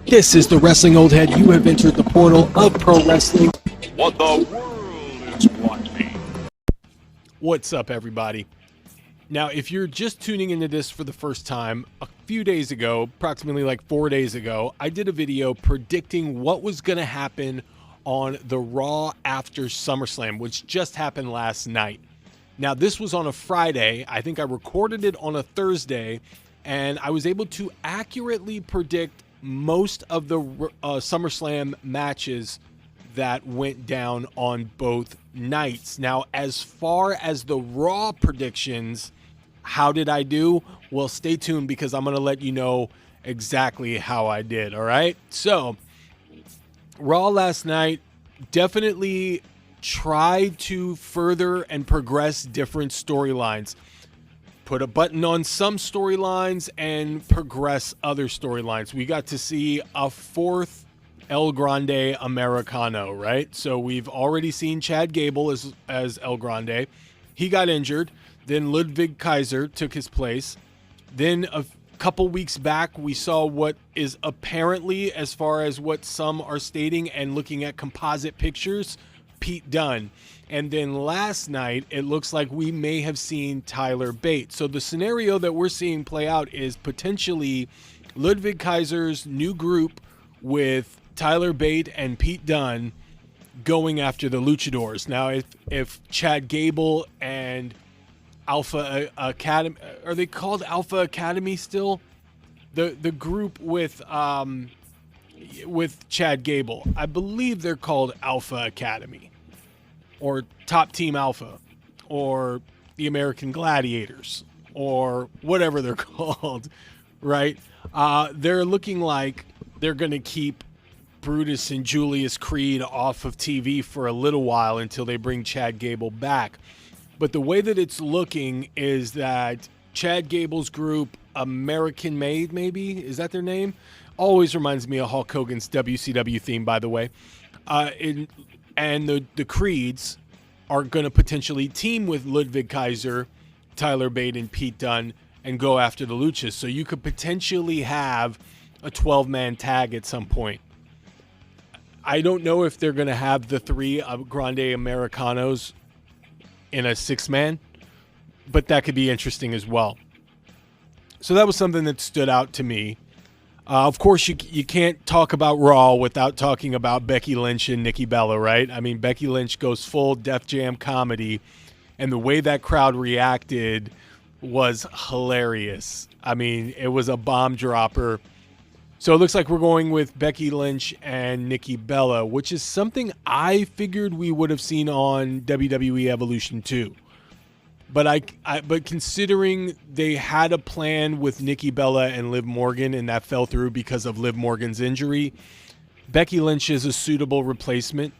This is the Wrestling Old Head. You have entered the portal of pro wrestling. What the world is watching. What's up, everybody? Now, if you're just tuning into this for the first time, a few days ago, approximately like 4 days ago, I did a video predicting what was going to happen on the Raw after Summerslam, which just happened last night. Now, this was on a Friday. I think I recorded it on a Thursday, and I was able to accurately predict most of the SummerSlam matches that went down on both nights. Now, as far as the Raw predictions, how did I do? Well, stay tuned because I'm going to let you know exactly how I did, all right? So, Raw last night definitely tried to further and progress different storylines. Put a button on some storylines and progress other storylines. We got to see a fourth El Grande Americano, right? So we've already seen Chad Gable as El Grande. He got injured. Then Ludwig Kaiser took his place. Then a couple weeks back, we saw what is apparently, as far as what some are stating and looking at composite pictures, Pete Dunne. And then last night, it looks like we may have seen Tyler Bate. So the scenario that we're seeing play out is potentially Ludwig Kaiser's new group with Tyler Bate and Pete Dunne going after the Luchadors. Now, if Chad Gable and Alpha Academy, are they called Alpha Academy still? The group with Chad Gable, I believe they're called Alpha Academy, or Top Team Alpha, or the American Gladiators, or whatever they're called, right? They're looking like they're going to keep Brutus and Julius Creed off of TV for a little while until they bring Chad Gable back. But the way that it's looking is that Chad Gable's group, American Made, maybe? Is that their name? Always reminds me of Hulk Hogan's WCW theme, by the way. And the Creeds are going to potentially team with Ludwig Kaiser, Tyler Bate, and Pete Dunne and go after the Luchas. So you could potentially have a 12-man tag at some point. I don't know if they're going to have the three Grande Americanos in a 6-man, but that could be interesting as well. So that was something that stood out to me. Of course, you can't talk about Raw without talking about Becky Lynch and Nikki Bella, right? I mean, Becky Lynch goes full Def Jam comedy, and the way that crowd reacted was hilarious. I mean, it was a bomb dropper. So it looks like we're going with Becky Lynch and Nikki Bella, which is something I figured we would have seen on WWE Evolution 2. But but considering they had a plan with Nikki Bella and Liv Morgan and that fell through because of Liv Morgan's injury, Becky Lynch is a suitable replacement.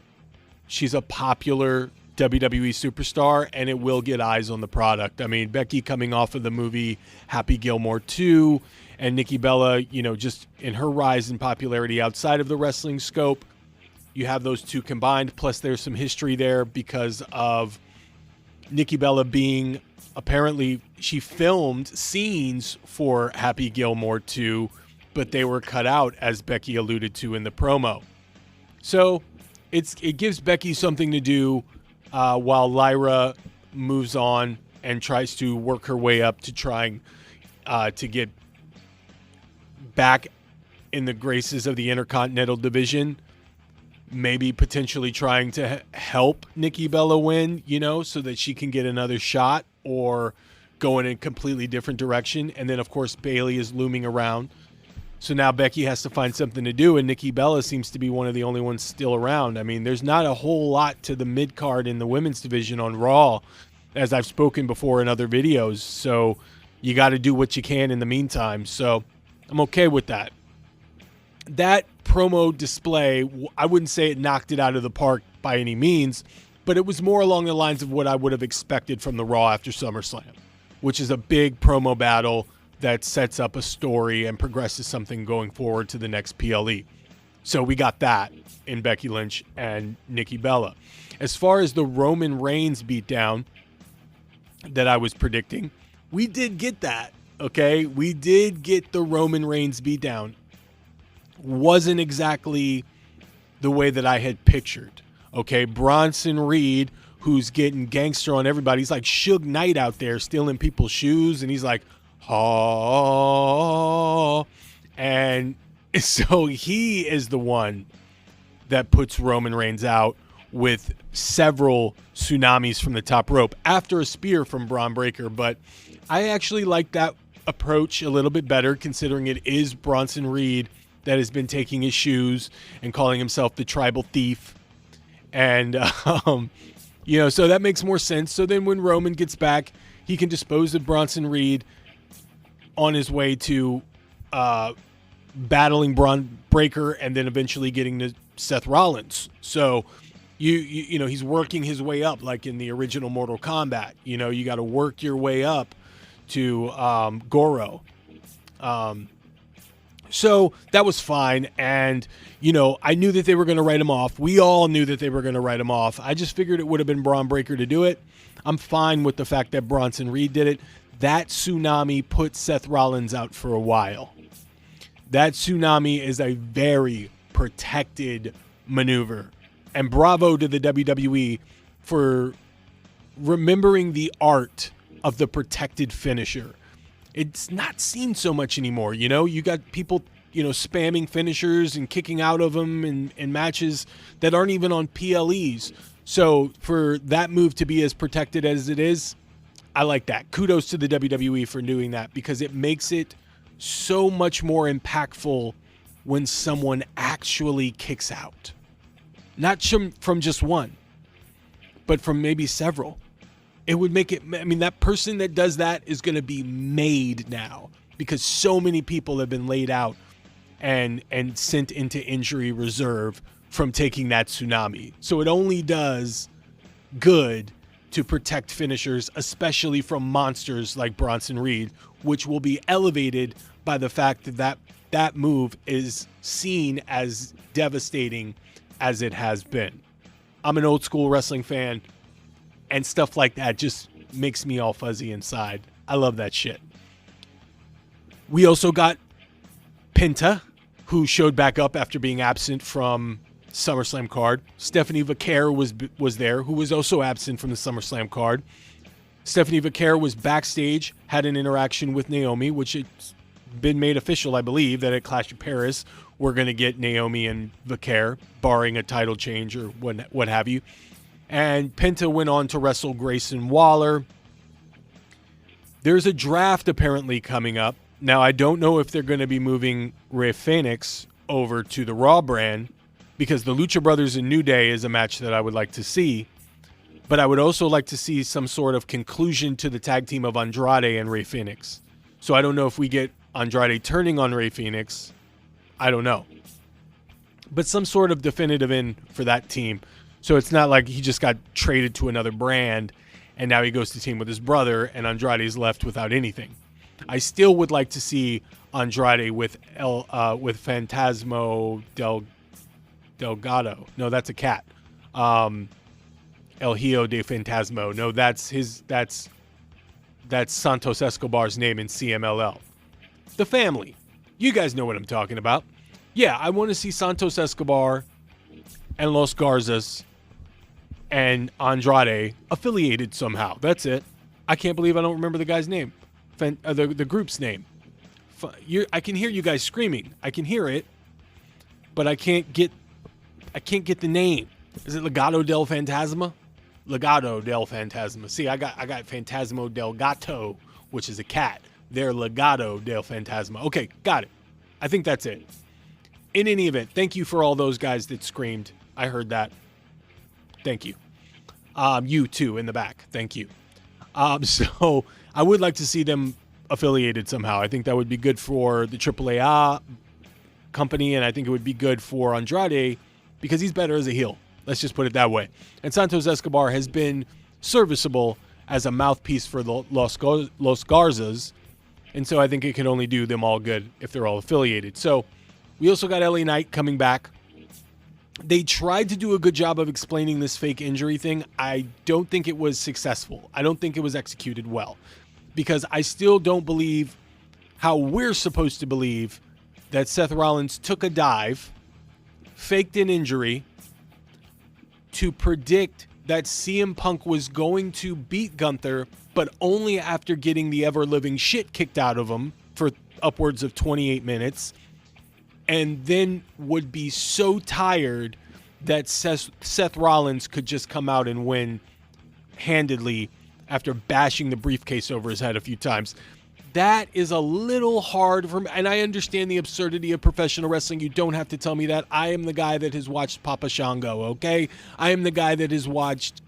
She's a popular WWE superstar, and it will get eyes on the product. I mean, Becky coming off of the movie Happy Gilmore 2, and Nikki Bella, you know, just in her rise in popularity outside of the wrestling scope, you have those two combined. Plus, there's some history there because of Nikki Bella being, apparently, she filmed scenes for Happy Gilmore 2, but they were cut out, as Becky alluded to in the promo. So it gives Becky something to do while Lyra moves on and tries to work her way up to trying to get back in the graces of the Intercontinental Division. Maybe potentially trying to help Nikki Bella win, you know, so that she can get another shot or go in a completely different direction. And then, of course, Bayley is looming around. So now Becky has to find something to do, and Nikki Bella seems to be one of the only ones still around. I mean, there's not a whole lot to the mid-card in the women's division on Raw, as I've spoken before in other videos. So you got to do what you can in the meantime. So I'm okay with that. That promo display, I wouldn't say it knocked it out of the park by any means, but it was more along the lines of what I would have expected from the Raw after SummerSlam, which is a big promo battle that sets up a story and progresses something going forward to the next PLE. So we got that in Becky Lynch and Nikki Bella. As far as the Roman Reigns beatdown that I was predicting, we did get that, okay? We did get the Roman Reigns beatdown. wasn't exactly the way that I had pictured. Okay, Bronson Reed, who's getting gangster on everybody. He's like Suge Knight out there stealing people's shoes, and he's like, oh. And so he is the one that puts Roman Reigns out with several tsunamis from the top rope after a spear from Braun Breaker. But I actually like that approach a little bit better, considering it is Bronson Reed that has been taking his shoes and calling himself the tribal thief. And, so that makes more sense. So then when Roman gets back, he can dispose of Bronson Reed on his way to battling Braun Breaker and then eventually getting to Seth Rollins. So, he's working his way up like in the original Mortal Kombat. You got to work your way up to Goro. So that was fine. And, I knew that they were going to write him off. We all knew that they were going to write him off. I just figured it would have been Braun Breaker to do it. I'm fine with the fact that Bronson Reed did it. That tsunami put Seth Rollins out for a while. That tsunami is a very protected maneuver. And bravo to the WWE for remembering the art of the protected finisher. It's not seen so much anymore. You got people, spamming finishers and kicking out of them in matches that aren't even on PLEs. So for that move to be as protected as it is, I like that. Kudos to the WWE for doing that, because it makes it so much more impactful when someone actually kicks out. Not from just one, but from maybe several. It would make it, that person that does that is going to be made now, because so many people have been laid out and sent into injury reserve from taking that tsunami. So it only does good to protect finishers, especially from monsters like Bronson Reed, which will be elevated by the fact that move is seen as devastating as it has been. I'm an old school wrestling fan, and stuff like that just makes me all fuzzy inside. I love that shit. We also got Penta, who showed back up after being absent from SummerSlam card. Stephanie Vaquer was there, who was also absent from the SummerSlam card. Stephanie Vaquer was backstage, had an interaction with Naomi, which it's been made official, I believe, that at Clash of Paris, we're going to get Naomi and Vaquer, barring a title change or what have you. And Penta went on to wrestle Grayson Waller. There's a draft apparently coming up. Now, I don't know if they're going to be moving Rey Fenix over to the Raw brand, because the Lucha Brothers and New Day is a match that I would like to see. But I would also like to see some sort of conclusion to the tag team of Andrade and Rey Fenix. So I don't know if we get Andrade turning on Rey Fenix. I don't know. But some sort of definitive end for that team. So it's not like he just got traded to another brand and now he goes to team with his brother and Andrade's left without anything. I still would like to see Andrade with Fantasmo Delgado. No, that's a cat. El Hijo de Fantasmo. No, that's Santos Escobar's name in CMLL. The family. You guys know what I'm talking about. Yeah, I want to see Santos Escobar and Los Garzas and Andrade affiliated somehow. That's it. I can't believe I don't remember the guy's name. The group's name. I can hear you guys screaming. I can hear it, but I can't get the name. Is it Legado del Fantasma? Legado del Fantasma. See, I got Fantasmo del Gato, which is a cat. They're Legado del Fantasma. Okay, got it. I think that's it. In any event, thank you for all those guys that screamed. I heard that. Thank you. You too in the back. Thank you. So I would like to see them affiliated somehow. I think that would be good for the AAA company, and I think it would be good for Andrade because he's better as a heel. Let's just put it that way. And Santos Escobar has been serviceable as a mouthpiece for the Los Garzas, and so I think it can only do them all good if they're all affiliated. So we also got LA Knight coming back. They tried to do a good job of explaining this fake injury thing. I don't think it was successful. I don't think it was executed well, because I still don't believe how we're supposed to believe that Seth Rollins took a dive, faked an injury to predict that CM Punk was going to beat Gunther, but only after getting the ever-living shit kicked out of him for upwards of 28 minutes, and then would be so tired that Seth Rollins could just come out and win handedly after bashing the briefcase over his head a few times. That is a little hard for me, and I understand the absurdity of professional wrestling. You don't have to tell me that. I am the guy that has watched Papa Shango, okay? I am the guy that has watched,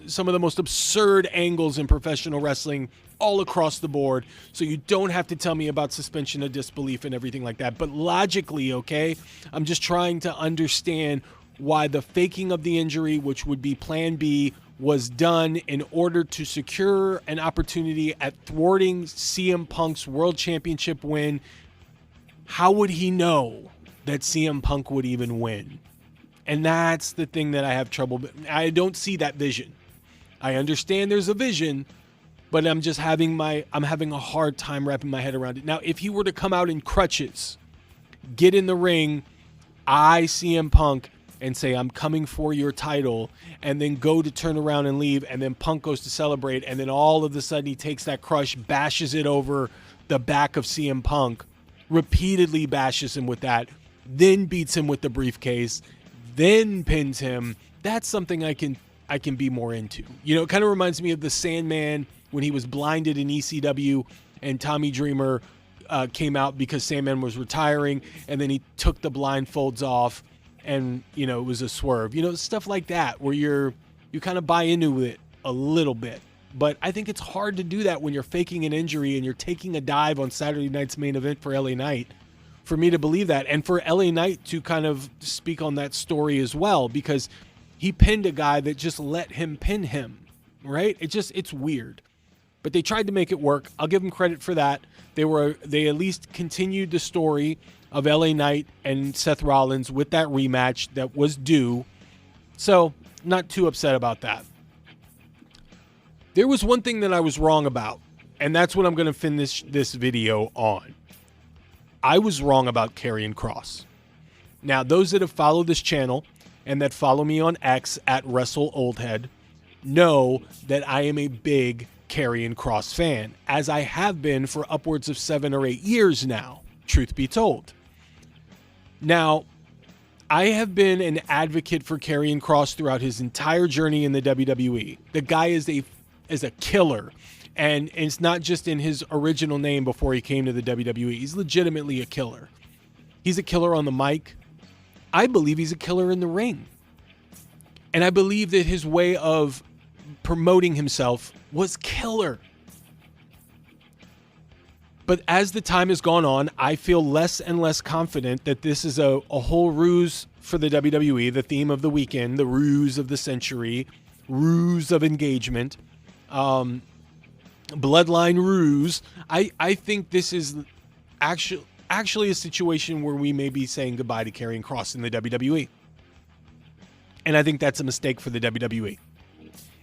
some of the most absurd angles in professional wrestling all across the board, so you don't have to tell me about suspension of disbelief and everything like that. But logically, okay, I'm just trying to understand why the faking of the injury, which would be plan B, was done in order to secure an opportunity at thwarting CM Punk's World Championship win. How would he know that CM Punk would even win? And that's the thing that I have trouble. I don't see that vision. I understand there's a vision, but I'm having a hard time wrapping my head around it. Now, if he were to come out in crutches, get in the ring, CM Punk, and say, I'm coming for your title, and then go to turn around and leave, and then Punk goes to celebrate, and then all of a sudden he takes that crush, bashes it over the back of CM Punk, repeatedly bashes him with that, then beats him with the briefcase, then pins him. That's something I can be more into. It kind of reminds me of the Sandman when he was blinded in ECW, and Tommy Dreamer came out because Sandman was retiring, and then he took the blindfolds off, and it was a swerve, stuff like that, where you kind of buy into it a little bit. But I think it's hard to do that when you're faking an injury and you're taking a dive on Saturday night's main event for LA Knight, for me to believe that, and for LA Knight to kind of speak on that story as well, because he pinned a guy that just let him pin him, right? It's weird. But they tried to make it work. I'll give them credit for that. They at least continued the story of LA Knight and Seth Rollins with that rematch that was due. So, not too upset about that. There was one thing that I was wrong about, and that's what I'm going to finish this video on. I was wrong about Karrion Kross. Now, those that have followed this channel and that follow me on X at WrestleOldhead know that I am a big Karrion Kross fan, as I have been for upwards of 7 or 8 years now, truth be told. Now, I have been an advocate for Karrion Kross throughout his entire journey in the WWE. The guy is a killer, and it's not just in his original name before he came to the WWE. He's legitimately a killer. He's a killer on the mic. I believe he's a killer in the ring. And I believe that his way of promoting himself was killer. But as the time has gone on, I feel less and less confident that this is a whole ruse for the WWE, the theme of the weekend, the ruse of the century, ruse of engagement, bloodline ruse. I think this is actually a situation where we may be saying goodbye to Karrion Kross in the WWE. And I think that's a mistake for the WWE.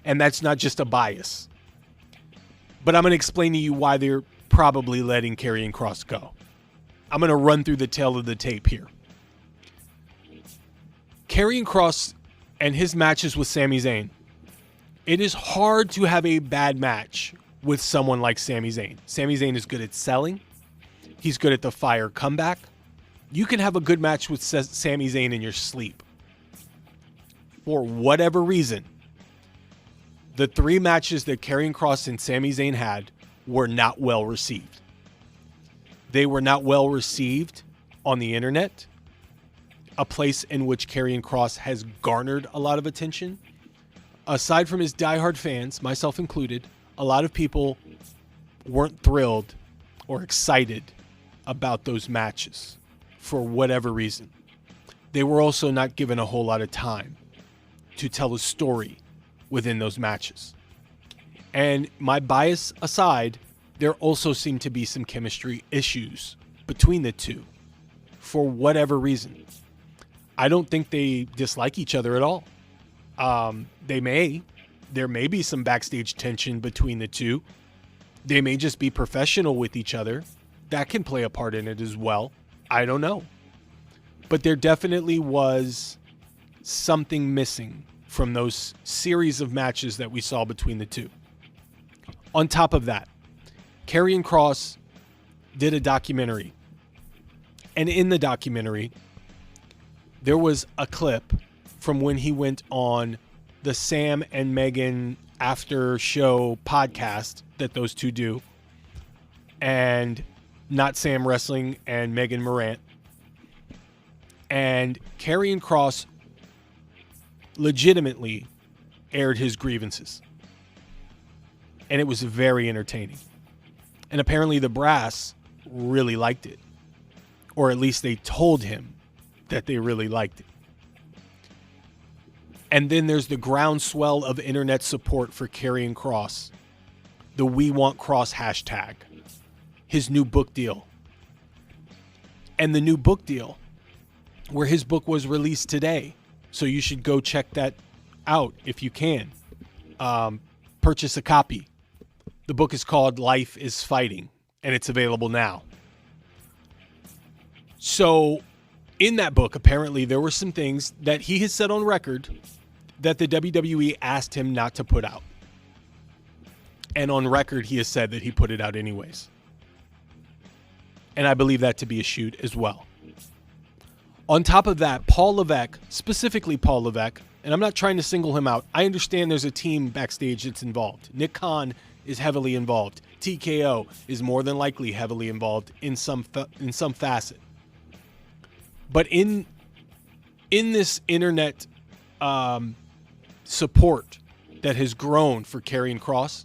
And that's not just a bias. But I'm going to explain to you why they're probably letting Karrion Kross go. I'm going to run through the tail of the tape here. Karrion Kross and his matches with Sami Zayn. It is hard to have a bad match with someone like Sami Zayn. Sami Zayn is good at selling. He's good at the fire comeback. You can have a good match with Sami Zayn in your sleep. For whatever reason, the 3 matches that Karrion Kross and Sami Zayn had were not well received. They were not well received on the internet, a place in which Karrion Kross has garnered a lot of attention. Aside from his diehard fans, myself included, a lot of people weren't thrilled or excited about those matches for whatever reason. They were also not given a whole lot of time to tell a story within those matches. And my bias aside, there also seemed to be some chemistry issues between the two for whatever reason. I don't think they dislike each other at all. There may be some backstage tension between the two. They may just be professional with each other that can play a part in it as well. I don't know. But there definitely was something missing from those series of matches that we saw between the two. On top of that, Karrion Kross did a documentary. And in the documentary, there was a clip from when he went on the Sam and Megan after show podcast that those two do. And Not Sam Wrestling and Megan Morant. And Karrion Kross legitimately aired his grievances. And it was very entertaining. And apparently the brass really liked it. Or at least they told him that they really liked it. And then there's the groundswell of internet support for Karrion Kross. The We Want Kross hashtag. His new book deal. And the new book deal, where his book was released today. So you should go check that out if you can. Purchase a copy. The book is called Life is Fighting, and it's available now. So in that book, apparently there were some things that he has said on record that the WWE asked him not to put out. And on record, he has said that he put it out anyways. And I believe that to be a shoot as well. On top of that, Paul Levesque, specifically Paul Levesque, and I'm not trying to single him out. I understand there's a team backstage that's involved. Nick Khan is heavily involved. TKO is more than likely heavily involved in some facet. But in this internet support that has grown for Karrion Kross,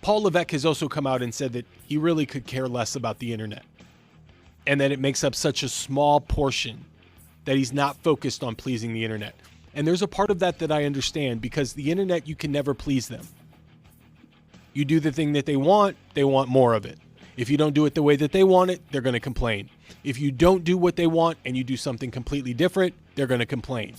Paul Levesque has also come out and said that he really could care less about the internet. And that it makes up such a small portion that he's not focused on pleasing the internet. And there's a part of that I understand, because the internet, you can never please them. You do the thing that they want more of it. If you don't do it the way that they want it, they're going to complain. If you don't do what they want and you do something completely different, they're going to complain.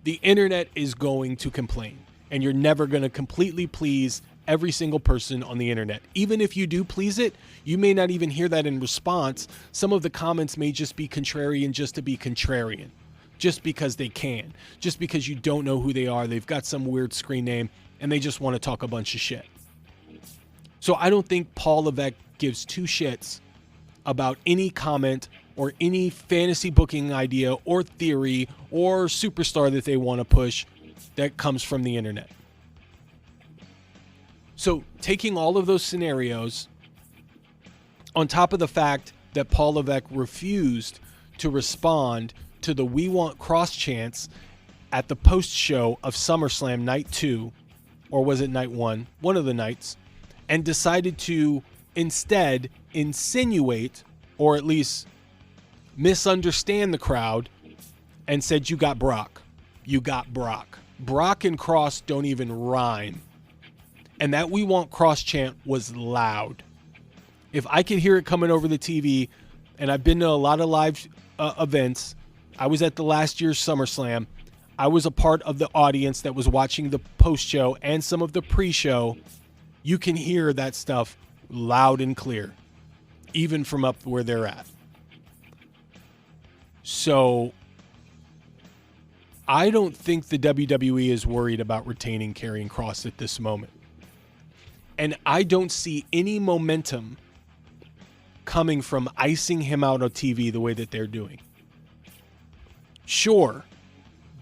The internet is going to complain, and you're never going to completely please every single person on the internet. Even if you do please it, you may not even hear that in response. Some of the comments may just be contrarian just to be contrarian, just because they can, just because you don't know who they are. They've got some weird screen name and they just want to talk a bunch of shit. So I don't think Paul Levesque gives two shits about any comment or any fantasy booking idea or theory or superstar that they want to push that comes from the internet. So taking all of those scenarios, on top of the fact that Paul Levesque refused to respond to the We Want Kross chants at the post show of Summerslam night 2, or was it night 1, one of the nights, and decided to instead insinuate, or at least misunderstand the crowd, and said, "You got Brock. You got Brock." Brock and Kross don't even rhyme. And that We Want Kross chant was loud. If I could hear it coming over the TV, and I've been to a lot of live events. I was at the last year's SummerSlam. I was a part of the audience that was watching the post-show and some of the pre-show. You can hear that stuff loud and clear, even from up where they're at. So I don't think the WWE is worried about retaining Karrion Kross at this moment. And I don't see any momentum coming from icing him out on TV the way that they're doing. Sure,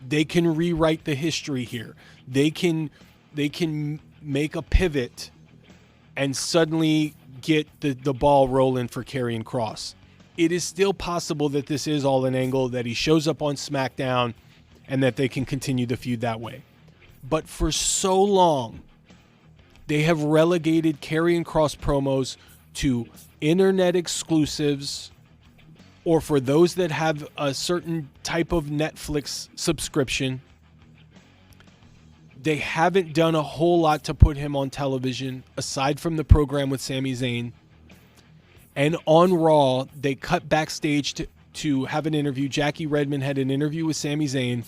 they can rewrite the history here. They can make a pivot and suddenly get the ball rolling for Karrion Kross. It is still possible that this is all an angle, that he shows up on SmackDown and that they can continue the feud that way. But for so long, they have relegated Karrion Kross promos to internet exclusives, or for those that have a certain type of Netflix subscription. They haven't done a whole lot to put him on television, aside from the program with Sami Zayn. And on Raw, they cut backstage to have an interview. Jackie Redmond had an interview with Sami Zayn.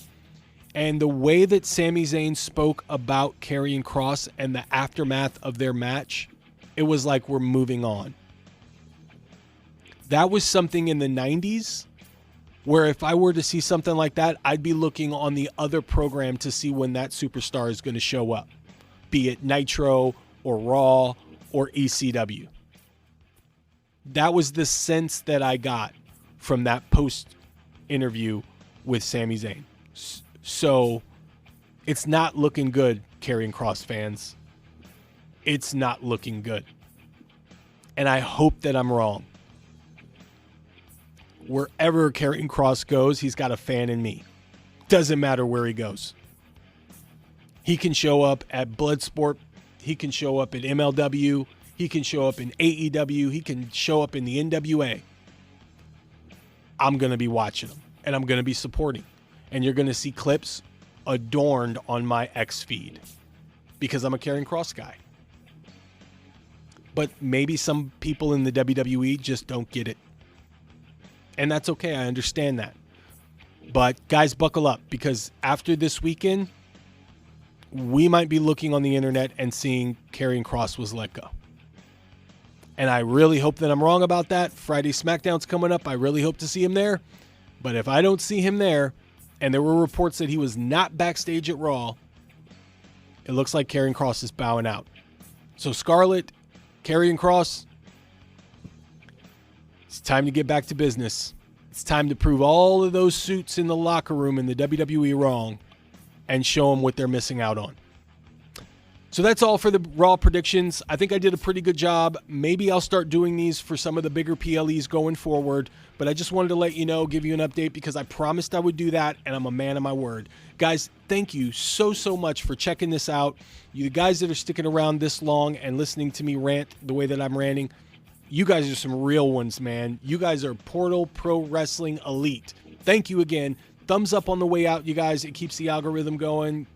And the way that Sami Zayn spoke about Karrion Kross and the aftermath of their match, it was like, we're moving on. That was something in the 90s where if I were to see something like that, I'd be looking on the other program to see when that superstar is going to show up, be it Nitro or Raw or ECW. That was the sense that I got from that post interview with Sami Zayn. So it's not looking good, Karrion Kross fans. It's not looking good. And I hope that I'm wrong. Wherever Karrion Kross goes, he's got a fan in me. Doesn't matter where he goes. He can show up at Bloodsport. He can show up at MLW. He can show up in AEW. He can show up in the NWA. I'm going to be watching him, and I'm going to be supporting. And you're going to see clips adorned on my X feed because I'm a Karrion Kross guy. But maybe some people in the WWE just don't get it. And that's okay. I understand that. But guys, buckle up, because after this weekend, we might be looking on the internet and seeing Karrion Kross was let go. And I really hope that I'm wrong about that. Friday SmackDown's coming up. I really hope to see him there. But if I don't see him there, and there were reports that he was not backstage at Raw, it looks like Karrion Kross is bowing out. So Scarlett, Karrion Kross, it's time to get back to business. It's time to prove all of those suits in the locker room in the WWE wrong and show them what they're missing out on. So that's all for the Raw predictions. I think I did a pretty good job. Maybe I'll start doing these for some of the bigger PLEs going forward, but I just wanted to let you know, give you an update, because I promised I would do that, and I'm a man of my word. Guys, thank you so much for checking this out. You guys that are sticking around this long and listening to me rant the way that I'm ranting, you guys are some real ones, man. You guys are Portal Pro Wrestling Elite. Thank you again. Thumbs up on the way out, you guys. It keeps the algorithm going.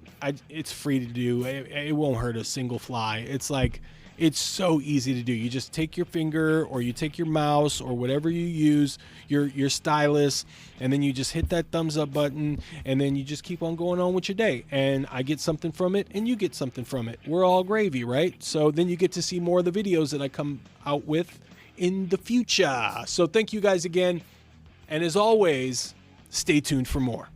It's free to do. It won't hurt a single fly. It's like, it's so easy to do. You just take your finger, or you take your mouse, or whatever you use, your stylus, and then you just hit that thumbs up button, and then you just keep on going on with your day. And I get something from it, and you get something from it. We're all gravy, right? So then you get to see more of the videos that I come out with in the future. So thank you guys again. And as always, stay tuned for more.